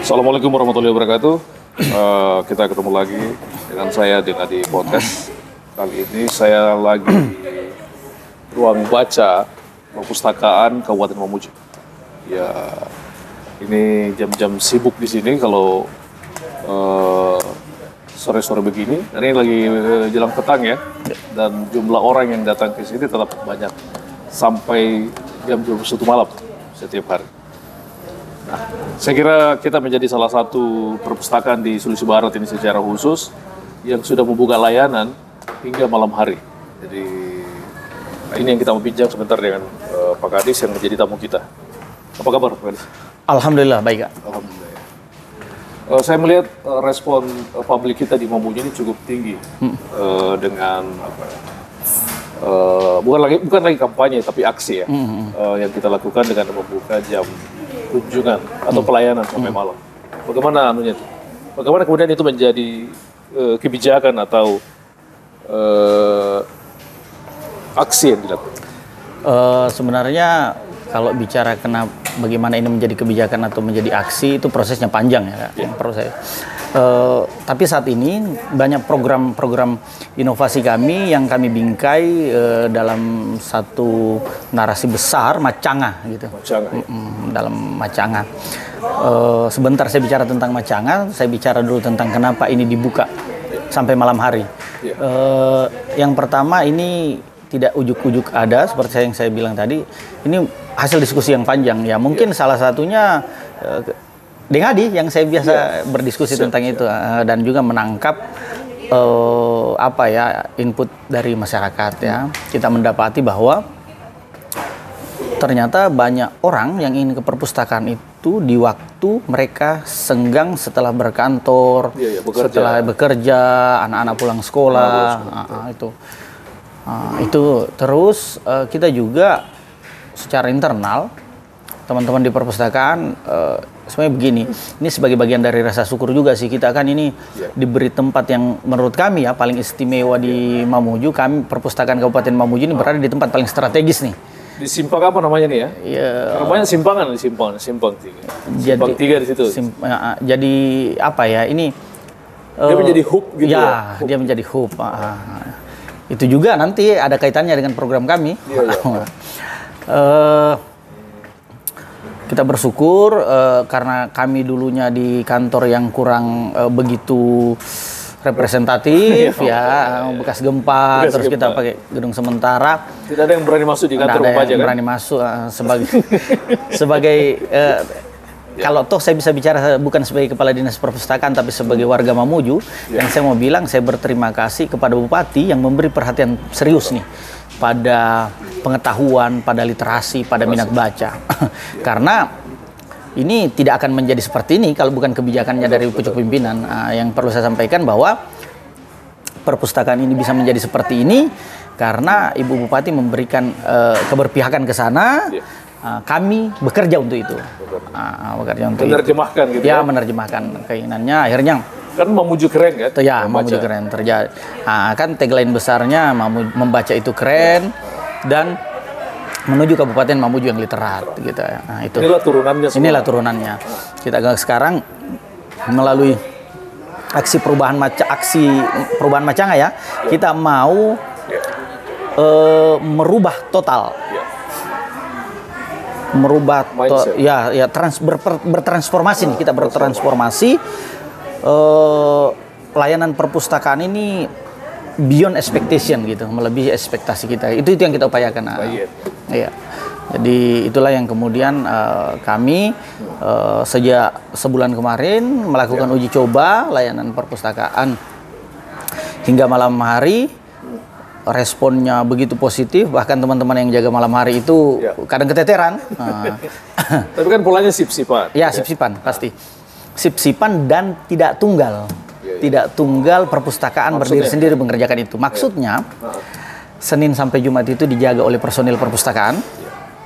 Assalamualaikum warahmatullahi wabarakatuh. Kita ketemu lagi dengan saya di podcast. Kali ini saya lagi di ruang baca perpustakaan Kabupaten Mamuju. Ya, ini jam-jam sibuk di sini kalau sore-sore begini. Ini lagi jelang petang ya, dan jumlah orang yang datang ke sini tetap banyak sampai jam 21 malam setiap hari. Nah, saya kira kita menjadi salah satu perpustakaan di Sulawesi Barat ini secara khusus yang sudah membuka layanan hingga malam hari. Jadi ini yang kita mau bincang sebentar dengan Pak Kadis yang menjadi tamu kita. Apa kabar Pak Kadis? Alhamdulillah baik, Kak. Alhamdulillah. Saya melihat respon publik kita di Mamuju ini cukup tinggi dengan bukan lagi kampanye tapi aksi ya yang kita lakukan dengan membuka jam kunjungan atau pelayanan sampai malam. Bagaimana anunya itu? Bagaimana kemudian itu menjadi kebijakan atau aksi yang dilakukan? Sebenarnya kalau bicara bagaimana ini menjadi kebijakan atau menjadi aksi, itu prosesnya panjang ya, Kak. Proses. Tapi saat ini banyak program-program inovasi kami yang kami bingkai dalam satu narasi besar Macanga gitu. Dalam Macanga. Sebentar saya bicara tentang Macanga, saya bicara dulu tentang kenapa ini dibuka sampai malam hari. Yang pertama, ini tidak ujuk-ujuk ada seperti yang saya bilang tadi. Ini hasil diskusi yang panjang ya. Mungkin salah satunya Deng Adi yang saya biasa berdiskusi tentang itu dan juga menangkap input dari masyarakat ya. Kita mendapati bahwa ternyata banyak orang yang ingin ke perpustakaan itu di waktu mereka senggang setelah berkantor, setelah bekerja, anak-anak pulang sekolah, itu terus kita juga secara internal teman-teman di perpustakaan sebenarnya begini, ini sebagai bagian dari rasa syukur juga sih kita kan ini diberi tempat yang menurut kami ya paling istimewa di Mamuju. Kami perpustakaan Kabupaten Mamuju ini berada di tempat paling strategis nih. Di simpang apa namanya nih ya? Namanya simpangan di simpang 3. Simpang 3 di situ. Jadi apa ya ini? Dia menjadi hub gitu ya? Dia menjadi hub. Itu juga nanti ada kaitannya dengan program kami. Kita bersyukur karena kami dulunya di kantor yang kurang begitu representatif bekas gempa, terus kita pakai gedung sementara. Tidak ada yang berani masuk di kantor Tidak ada yang berani masuk sebagai kalau toh saya bisa bicara bukan sebagai kepala dinas perpustakaan tapi sebagai warga Mamuju, yang saya mau bilang saya berterima kasih kepada Bupati yang memberi perhatian serius nih pada pengetahuan, pada literasi, pada minat baca. Karena ini tidak akan menjadi seperti ini kalau bukan kebijakannya dari pucuk pimpinan. Yang perlu saya sampaikan bahwa perpustakaan ini bisa menjadi seperti ini karena Ibu Bupati memberikan keberpihakan ke sana. Kami bekerja untuk itu. Menerjemahkan gitu ya? Menerjemahkan keinginannya. Akhirnya kan Mamuju keren kan? Mamuju keren terjadi. Kan tagline besarnya membaca itu keren dan menuju Kabupaten Mamuju yang literat gitu ya. Itu. Inilah turunannya semua. Inilah turunannya. Kita sekarang melalui aksi perubahan Macanga ya. Kita mau merubah total. Bertransformasi nih, kita bertransformasi. Layanan perpustakaan ini beyond expectation gitu, melebihi ekspektasi kita. Itu yang kita upayakan. Iya. Jadi itulah yang kemudian kami sejak sebulan kemarin melakukan uji coba layanan perpustakaan hingga malam hari. Responnya begitu positif, bahkan teman-teman yang jaga malam hari itu kadang keteteran. Tapi kan polanya sip-sipan. Ya, sip-sipan pasti. Sip-sipan dan tidak tunggal. Tidak tunggal perpustakaan berdiri sendiri mengerjakan itu. Maksudnya Senin sampai Jumat itu dijaga oleh personil perpustakaan.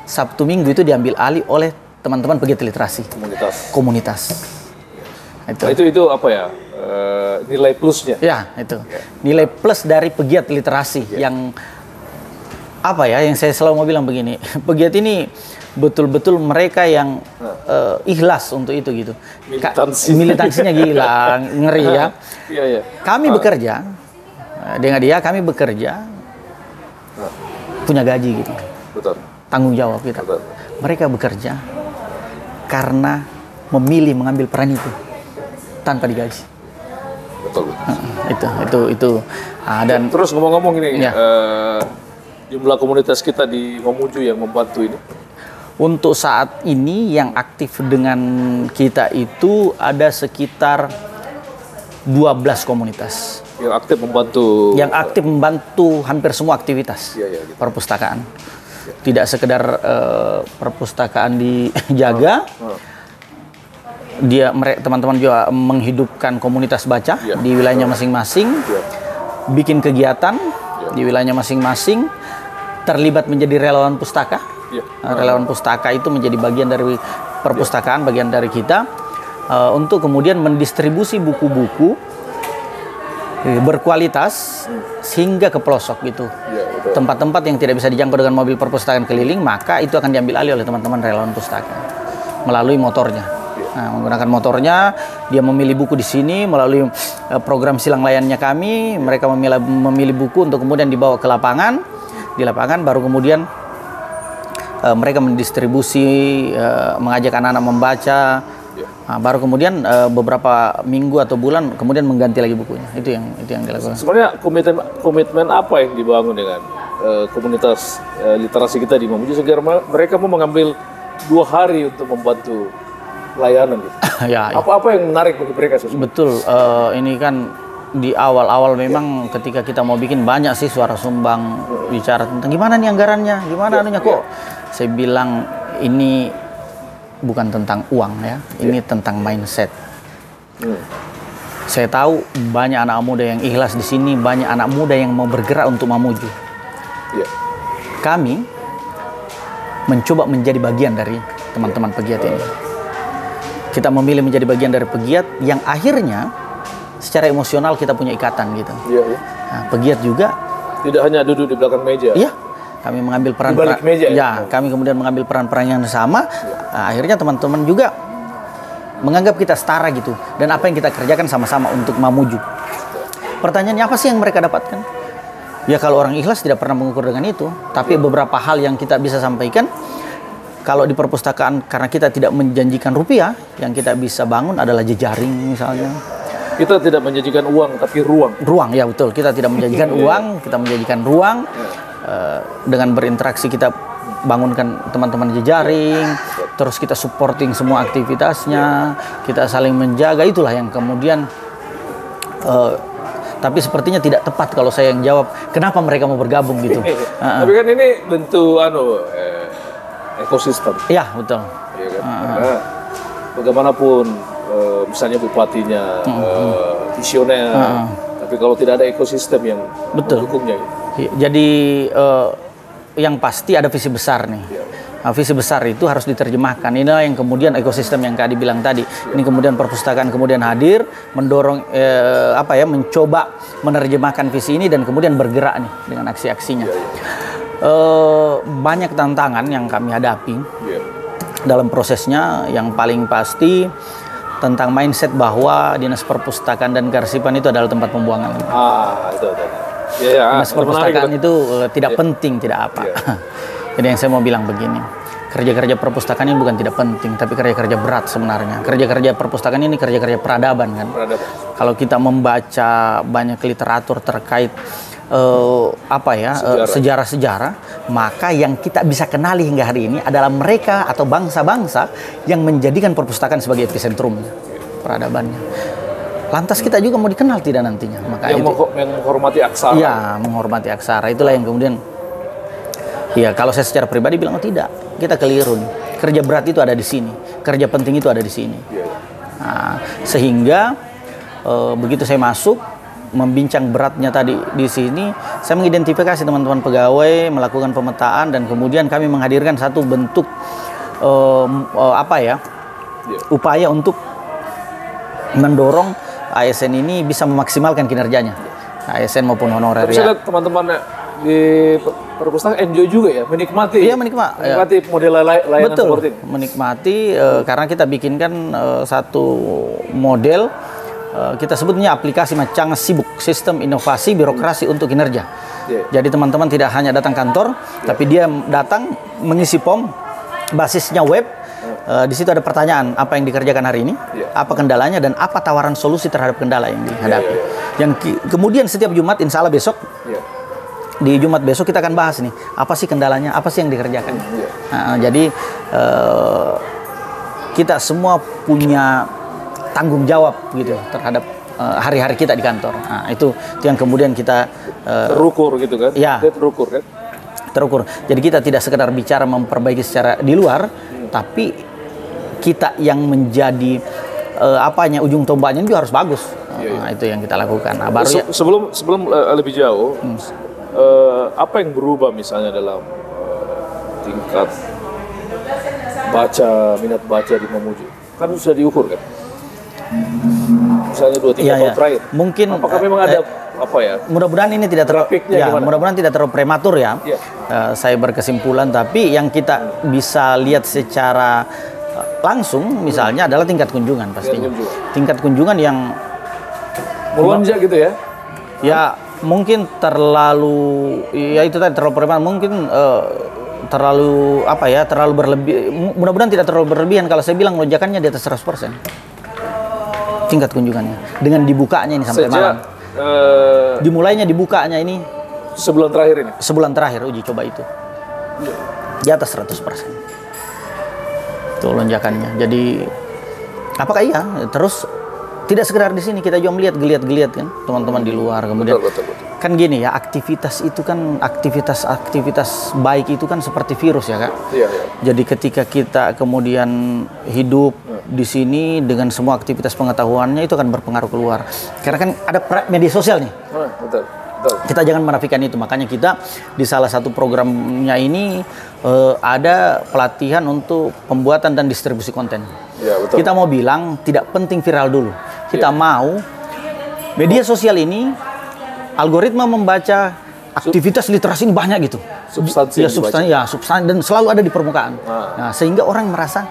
Sabtu Minggu itu diambil alih oleh teman-teman pegiat literasi. Komunitas. Itu apa ya? Nilai plusnya. Ya, itu. Nilai plus dari pegiat literasi yang apa ya, yang saya selalu mau bilang begini. Pegiat ini betul-betul mereka yang ikhlas untuk itu gitu. Militansinya gila, ngeri ya. Iya, iya. Kami bekerja dengan dia, kami bekerja punya gaji gitu. Betul. Tanggung jawab kita. Betul. Mereka bekerja karena memilih mengambil peran itu tanpa digaji. Betul. Itu. Dan terus ngomong-ngomong ini, ya. Jumlah komunitas kita di Mamuju yang membantu ini? Untuk saat ini yang aktif dengan kita itu ada sekitar 12 komunitas. Yang aktif membantu? Yang aktif membantu hampir semua aktivitas gitu. perpustakaan. Tidak sekedar perpustakaan dijaga, teman-teman juga menghidupkan komunitas baca di wilayahnya masing-masing, bikin kegiatan di wilayahnya masing-masing, terlibat menjadi relawan pustaka. Relawan pustaka itu menjadi bagian dari perpustakaan, bagian dari kita, untuk kemudian mendistribusi buku-buku berkualitas sehingga ke pelosok gitu. Tempat-tempat yang tidak bisa dijangkau dengan mobil perpustakaan keliling, maka itu akan diambil alih oleh teman-teman relawan pustaka melalui motornya. Nah, menggunakan motornya, dia memilih buku di sini melalui program silang layannya kami. Mereka memilih buku untuk kemudian dibawa ke lapangan. Di lapangan baru kemudian mereka mendistribusi, mengajak anak-anak membaca. Baru kemudian beberapa minggu atau bulan kemudian mengganti lagi bukunya. Itu yang dilakukan. Sebenarnya komitmen apa yang dibangun dengan komunitas literasi kita di Mamuju sehingga mereka mau mengambil 2 hari untuk membantu layanan gitu. Apa yang menarik bagi mereka? Betul, ini kan di awal-awal memang ketika kita mau bikin banyak sih suara sumbang bicara tentang gimana nih anggarannya, gimana anunya kok. Saya bilang ini bukan tentang uang ya, ini tentang mindset. Saya tahu banyak anak muda yang ikhlas di sini, banyak anak muda yang mau bergerak untuk Mamuju. Kami mencoba menjadi bagian dari teman-teman pegiat ini. Kita memilih menjadi bagian dari pegiat yang akhirnya secara emosional kita punya ikatan gitu. Nah, pegiat juga tidak hanya duduk di belakang meja. Iya, kami mengambil peran. Di balik meja. Kami kemudian mengambil peran-peran yang sama. Nah, akhirnya teman-teman juga menganggap kita setara gitu. Dan apa yang kita kerjakan sama-sama untuk Mamuju. Pertanyaannya apa sih yang mereka dapatkan? Ya kalau orang ikhlas tidak pernah mengukur dengan itu. Tapi beberapa hal yang kita bisa sampaikan. Kalau di perpustakaan karena kita tidak menjanjikan rupiah, yang kita bisa bangun adalah jejaring misalnya. Kita tidak menjanjikan uang, tapi ruang. Ruang, ya betul. Kita tidak menjanjikan uang, kita menjanjikan ruang. Dengan berinteraksi kita bangunkan teman-teman jejaring, terus kita supporting semua aktivitasnya, kita saling menjaga. Itulah yang kemudian, tapi sepertinya tidak tepat kalau saya yang jawab, kenapa mereka mau bergabung gitu. Tapi kan ini bentuk ekosistem. Iya, betul. Ya kan? Karena bagaimanapun misalnya bupatinya visioner, tapi kalau tidak ada ekosistem yang mendukungnya. Jadi yang pasti ada visi besar nih. Visi besar itu harus diterjemahkan. Inilah yang kemudian ekosistem yang Kak Adi bilang tadi. Ini kemudian perpustakaan kemudian hadir, mendorong mencoba menerjemahkan visi ini dan kemudian bergerak nih dengan aksi-aksinya. Banyak tantangan yang kami hadapi dalam prosesnya. Yang paling pasti tentang mindset bahwa Dinas Perpustakaan dan Kearsipan itu adalah tempat pembuangan. Itu. Dinas Perpustakaan itu tidak penting, tidak apa. Jadi yang saya mau bilang begini, kerja-kerja perpustakaan ini bukan tidak penting, tapi kerja-kerja berat sebenarnya. Kerja-kerja perpustakaan ini kerja-kerja peradaban kan. Kalau kita membaca banyak literatur terkait sejarah-sejarah, maka yang kita bisa kenali hingga hari ini adalah mereka atau bangsa-bangsa yang menjadikan perpustakaan sebagai epicentrum peradabannya. Lantas kita juga mau dikenal tidak nantinya? Maka yang menghormati aksara. Iya, menghormati aksara. Itulah yang kemudian, ya kalau saya secara pribadi bilang tidak, kita keliru nih. Kerja berat itu ada di sini, kerja penting itu ada di sini. Nah, sehingga begitu saya masuk, membincang beratnya tadi di sini, saya mengidentifikasi teman-teman pegawai, melakukan pemetaan, dan kemudian kami menghadirkan satu bentuk upaya untuk mendorong ASN ini bisa memaksimalkan kinerjanya, ASN maupun honorer. Tapi saya lihat teman-teman di perpustakaan enjoy juga ya, menikmati. Iya, menikmati model layanan betul, seperti ini. menikmati karena kita bikinkan satu model kita sebutnya aplikasi Macanga Sibuk, sistem inovasi birokrasi untuk kinerja. Jadi teman-teman tidak hanya datang kantor, tapi dia datang mengisi form, basisnya web. Di situ ada pertanyaan apa yang dikerjakan hari ini, apa kendalanya, dan apa tawaran solusi terhadap kendala yang dihadapi. Yang kemudian setiap Jumat, insya Allah besok, di Jumat besok kita akan bahas nih, apa sih kendalanya, apa sih yang dikerjakan. Jadi kita semua punya tanggung jawab gitu terhadap hari-hari kita di kantor. Nah, itu yang kemudian kita terukur gitu kan? Ya, terukur kan? Terukur. Jadi kita tidak sekedar bicara memperbaiki secara di luar, tapi kita yang menjadi ujung tombaknya juga harus bagus. Itu yang kita lakukan. Nah, baru sebelum lebih jauh, apa yang berubah misalnya dalam tingkat minat baca di Mamuju? Kan sudah diukur kan? Misalnya 2-3 tahun terakhir. Mungkin apakah memang ada apa ya? Mudah-mudahan ini tidak mudah-mudahan tidak terlalu prematur ya. Saya berkesimpulan, tapi yang kita bisa lihat secara langsung misalnya adalah tingkat kunjungan pastinya. Tingkat kunjungan yang melonjak gitu ya. Ya, mungkin terlalu terlalu prematur, mungkin terlalu terlalu berlebih. Mudah-mudahan tidak terlalu berlebihan kalau saya bilang lonjakannya di atas 100%. Tingkat kunjungannya dengan dibukanya ini sampai malam. Dimulainya dibukanya ini sebulan terakhir ini. Sebulan terakhir uji coba itu. Di atas 100%. Itu lonjakannya. Jadi apakah iya? Terus tidak sekedar di sini, kita juga melihat geliat-geliat kan teman-teman di luar. Kemudian betul. Kan gini ya, aktivitas itu kan aktivitas baik itu kan seperti virus ya, Kak. Iya. Jadi ketika kita kemudian hidup di sini dengan semua aktivitas pengetahuannya, itu akan berpengaruh keluar. Karena kan ada media sosial nih. Betul. Kita jangan menafikan itu. Makanya kita di salah satu programnya ini ada pelatihan untuk pembuatan dan distribusi konten. Ya, betul. Kita mau bilang tidak penting viral dulu. Kita mau media sosial ini algoritma membaca aktivitas literasi ini banyak gitu. Substansi dan selalu ada di permukaan. Nah, sehingga orang merasa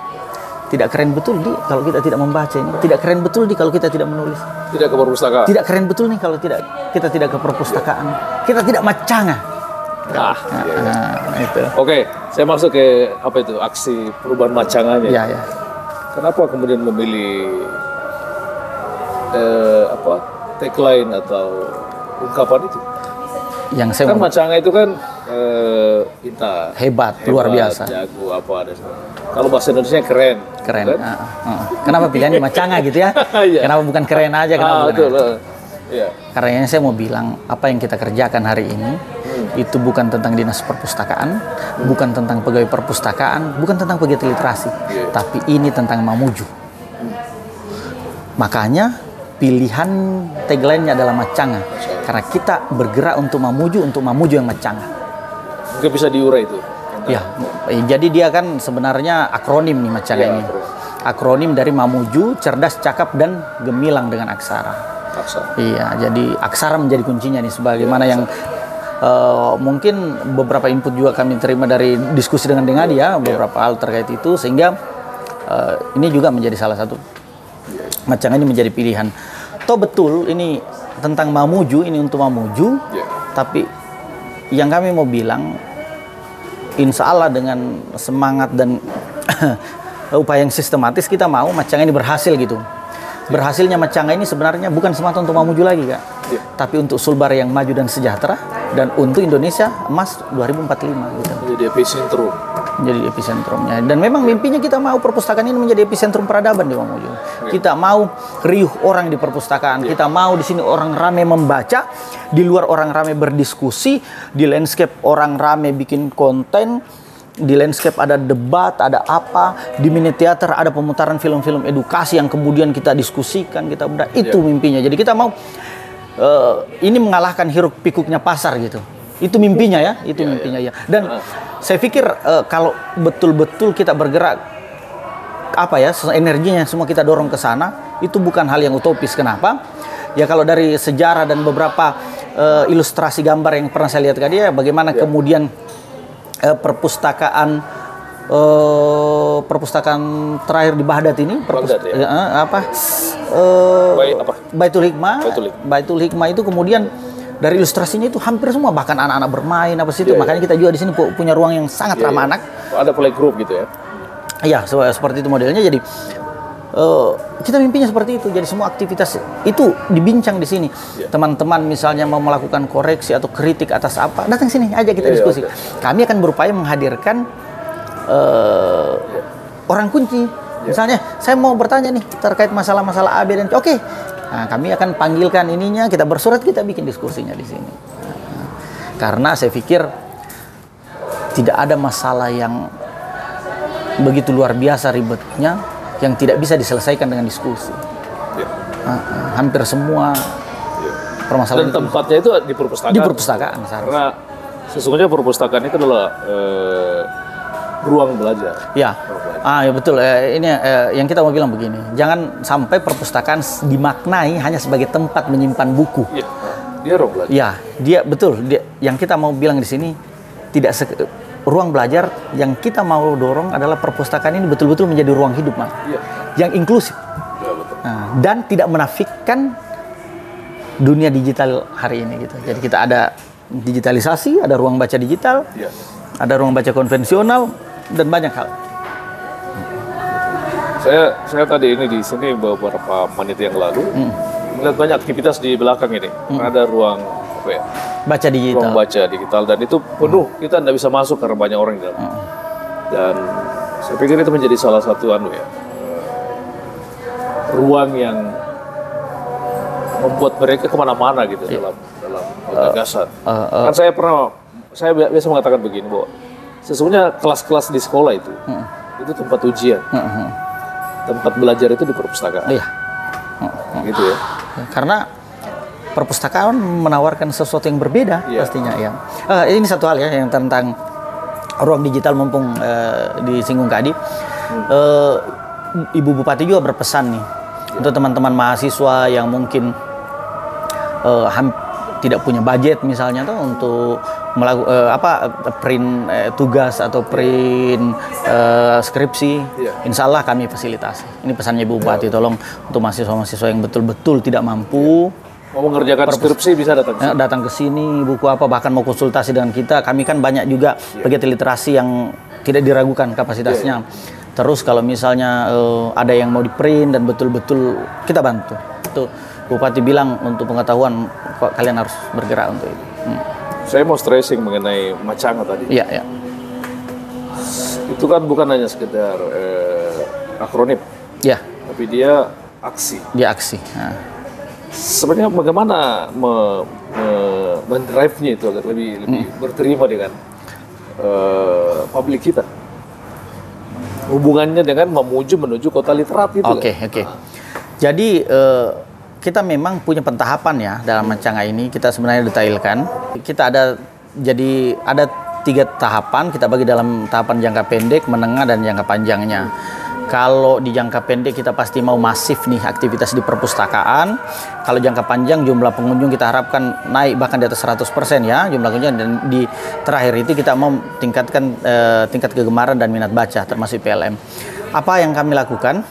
tidak keren betul kalau kita tidak membaca ini. Tidak keren betul kalau kita tidak menulis. Tidak ke perpustakaan. Tidak keren betul nih kalau kita tidak ke perpustakaan. Kita tidak Macanga. Itu. Oke, saya masuk ke aksi perubahan Macanganya. Ya. Kenapa kemudian memilih tagline atau ungkapan itu? Yang saya kan Macanga itu kan pintar, hebat, luar biasa, jago ada. Kalau bahasa Indonesia keren. Kan? Kenapa pilihannya Macanga gitu ya? Kenapa bukan keren aja? Kenapa bukan? Karena saya mau bilang apa yang kita kerjakan hari ini itu bukan tentang dinas perpustakaan, bukan tentang pegawai perpustakaan, bukan tentang pegiat literasi, tapi ini tentang Mamuju. Makanya pilihan tagline-nya adalah Macanga, karena kita bergerak untuk Mamuju yang Macanga. Mungkin bisa diurai itu. Ya, jadi dia kan sebenarnya akronim nih Macanga ini. Akronim dari Mamuju, cerdas, cakap, dan gemilang dengan aksara. Iya, jadi aksara menjadi kuncinya nih, sebagaimana yang mungkin beberapa input juga kami terima dari diskusi dengan dia, beberapa hal terkait itu, sehingga ini juga menjadi salah satu Macanga ini menjadi pilihan. Toh betul ini tentang Mamuju, ini untuk Mamuju, tapi yang kami mau bilang, insya Allah dengan semangat dan upaya yang sistematis kita mau Macanga ini berhasil gitu. Berhasilnya Macanga ini sebenarnya bukan semata untuk Mamuju lagi, Kak. Tapi untuk Sulbar yang maju dan sejahtera, dan untuk Indonesia emas 2045 gitu. Jadi epicentrum. Jadi epicentrumnya. Dan memang mimpinya kita mau perpustakaan ini menjadi epicentrum peradaban di Mamuju. Kita mau riuh orang di perpustakaan. Kita mau di sini orang ramai membaca, di luar orang ramai berdiskusi, di landscape orang ramai bikin konten, di landscape ada debat, ada apa, di mini teater ada pemutaran film-film edukasi yang kemudian kita diskusikan, kita bedah. Itu mimpinya. Jadi kita mau ini mengalahkan hiruk pikuknya pasar gitu. Itu mimpinya ya, itu mimpinya ya. Dan saya pikir kalau betul-betul kita bergerak energinya semua kita dorong ke sana, itu bukan hal yang utopis. Kenapa? Ya kalau dari sejarah dan beberapa ilustrasi gambar yang pernah saya lihat tadi ya, bagaimana kemudian perpustakaan terakhir di Baghdad ini, Baitul Hikmah itu kemudian dari ilustrasinya itu hampir semua, bahkan anak-anak bermain apa situ. Makanya kita juga di sini punya ruang yang sangat ramah anak. Ada playgroup gitu ya? Iya, seperti itu modelnya. Jadi kita mimpinya seperti itu. Jadi semua aktivitas itu dibincang di sini. Teman-teman misalnya mau melakukan koreksi atau kritik atas apa, datang sini aja kita diskusi. Kami akan berupaya menghadirkan orang kunci. Misalnya saya mau bertanya nih terkait masalah-masalah A, B, dan C. Oke. Nah, kami akan panggilkan ininya, kita bersurat, kita bikin diskusinya di sini. Karena saya pikir tidak ada masalah yang begitu luar biasa ribetnya yang tidak bisa diselesaikan dengan diskusi. Hampir semua permasalahan. Dan tempatnya itu di perpustakaan. Di perpustakaan. Karena sesungguhnya perpustakaan itu adalah ruang belajar. Ya, ya betul. Ini yang kita mau bilang begini. Jangan sampai perpustakaan dimaknai hanya sebagai tempat menyimpan buku. Iya, dia ruang belajar. Ya, dia betul. Yang kita mau bilang di sini tidak ruang belajar. Yang kita mau dorong adalah perpustakaan ini betul-betul menjadi ruang hidup, Mas. Iya. Yang inklusif. Ya, betul. Dan tidak menafikan dunia digital hari ini gitu. Jadi kita ada digitalisasi, ada ruang baca digital, ada ruang baca konvensional, dan banyak hal. Saya tadi ini di sini beberapa menit yang lalu melihat banyak aktivitas di belakang ini. Ada ruang baca digital. Ruang baca digital, dan itu penuh. Kita tidak bisa masuk karena banyak orang di dalam. Dan saya pikir itu menjadi salah satu ruang yang membuat mereka kemana-mana gitu dalam gagasan. Kan saya biasa mengatakan begini, bahwa sesungguhnya kelas-kelas di sekolah itu tempat ujian, tempat belajar itu di perpustakaan. Iya. Gitu ya. Karena perpustakaan menawarkan sesuatu yang berbeda pastinya ya. Ini satu hal ya yang tentang ruang digital, mumpung disinggung Kak Adi. Ibu Bupati juga berpesan nih untuk teman-teman mahasiswa yang mungkin tidak punya budget misalnya tuh untuk print tugas atau print skripsi. Insya Allah kami fasilitasi. Ini pesannya Ibu Bupati, tolong untuk mahasiswa-mahasiswa yang betul-betul tidak mampu mau mengerjakan skripsi bisa datang ke sini, buku apa, bahkan mau konsultasi dengan kita. Kami kan banyak juga pegiat literasi yang tidak diragukan kapasitasnya. Terus kalau misalnya ada yang mau di print dan betul-betul kita bantu. Itu Bupati bilang untuk pengetahuan kalian harus bergerak untuk itu. Saya mau stressing mengenai Macanga tadi. Iya. Itu kan bukan hanya sekedar akronim. Iya. Tapi dia aksi. Dia aksi. Sebenarnya bagaimana mendrive-nya itu agar lebih berterima dengan publik kita? Hubungannya dengan menuju kota literat itu. Oke. Jadi kita memang punya pentahapan ya dalam Macanga ini. Kita sebenarnya detailkan. Kita ada 3 tahapan. Kita bagi dalam tahapan jangka pendek, menengah, dan jangka panjangnya. Kalau di jangka pendek kita pasti mau masif nih aktivitas di perpustakaan. Kalau jangka panjang jumlah pengunjung kita harapkan naik bahkan di atas 100% ya jumlah pengunjung. Dan di terakhir itu kita mau tingkatkan tingkat kegemaran dan minat baca termasuk PLM. Apa yang kami lakukan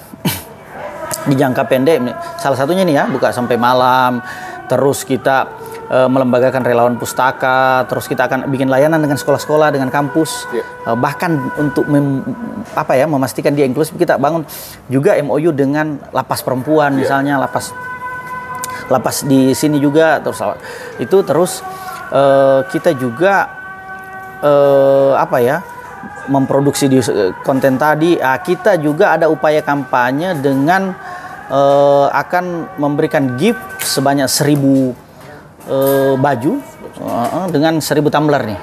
di jangka pendek, salah satunya nih ya, buka sampai malam, terus kita melembagakan relawan pustaka, terus kita akan bikin layanan dengan sekolah-sekolah, dengan kampus, bahkan untuk memastikan dia inklusif, kita bangun juga MOU dengan lapas perempuan misalnya, lapas di sini juga, terus itu terus kita juga memproduksi di konten tadi. Kita juga ada upaya kampanye dengan akan memberikan gift sebanyak 1000 baju dengan 1000 tumbler nih.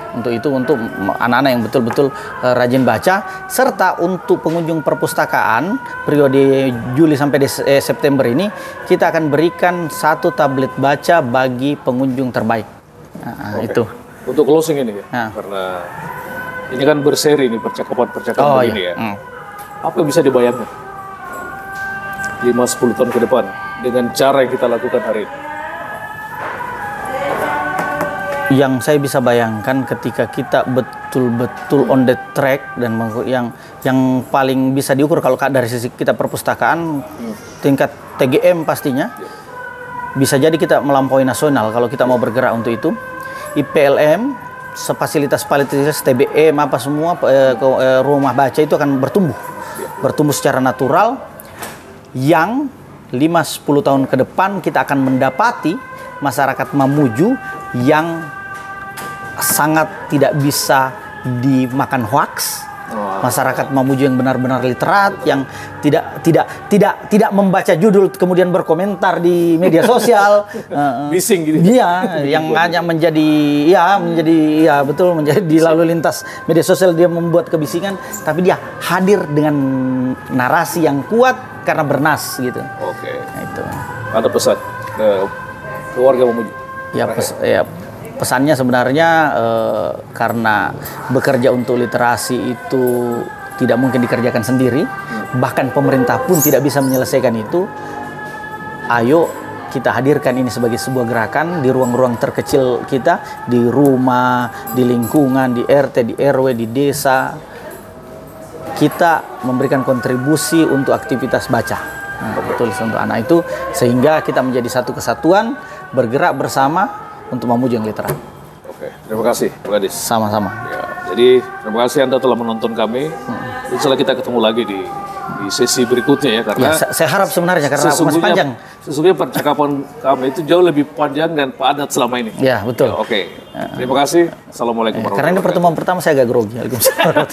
Untuk anak-anak yang betul-betul rajin baca, serta untuk pengunjung perpustakaan periode Juli sampai September ini kita akan berikan 1 tablet baca bagi pengunjung terbaik. Itu untuk closing ini ya. Karena ini kan berseri nih percakapan ini ya. Apa yang bisa dibayangkan 5-10 tahun ke depan dengan cara yang kita lakukan hari ini? Yang saya bisa bayangkan ketika kita betul-betul on the track dan yang paling bisa diukur kalau dari sisi kita perpustakaan tingkat TGM pastinya bisa jadi kita melampaui nasional kalau kita mau bergerak untuk itu. IPLM, fasilitas TBM apa semua rumah baca itu akan bertumbuh secara natural yang 5-10 tahun ke depan kita akan mendapati masyarakat Mamuju yang sangat tidak bisa dimakan hoaks. Masyarakat Mamuju yang benar-benar literat, yang tidak membaca judul kemudian berkomentar di media sosial, bising gitu. Iya, yang hanya menjadi di lalu lintas media sosial dia membuat kebisingan, tapi dia hadir dengan narasi yang kuat karena bernas gitu. Oke. Nah, itu. Ada pesan ke keluarga Mamuju? Ya, pesannya sebenarnya karena bekerja untuk literasi itu tidak mungkin dikerjakan sendiri, bahkan pemerintah pun tidak bisa menyelesaikan itu. Ayo kita hadirkan ini sebagai sebuah gerakan di ruang-ruang terkecil kita, di rumah, di lingkungan, di RT, di RW, di desa. Kita memberikan kontribusi untuk aktivitas baca. Betul untuk anak itu, sehingga kita menjadi satu kesatuan, bergerak bersama untuk Mamuju yang literat. Oke, terima kasih Pak Gadis. Sama-sama. Ya, jadi terima kasih Anda telah menonton kami. Insya kita ketemu lagi di sesi berikutnya ya, karena saya harap sebenarnya karena masih panjang. Sesungguhnya percakapan kami itu jauh lebbi panjang dan padat selama ini. Ya, betul. Ya, oke. Terima kasih. Assalamualaikum warahmatullahi wabarakatuh. Karena ini pertemuan pertama saya agak grogi. Waalaikumsalam.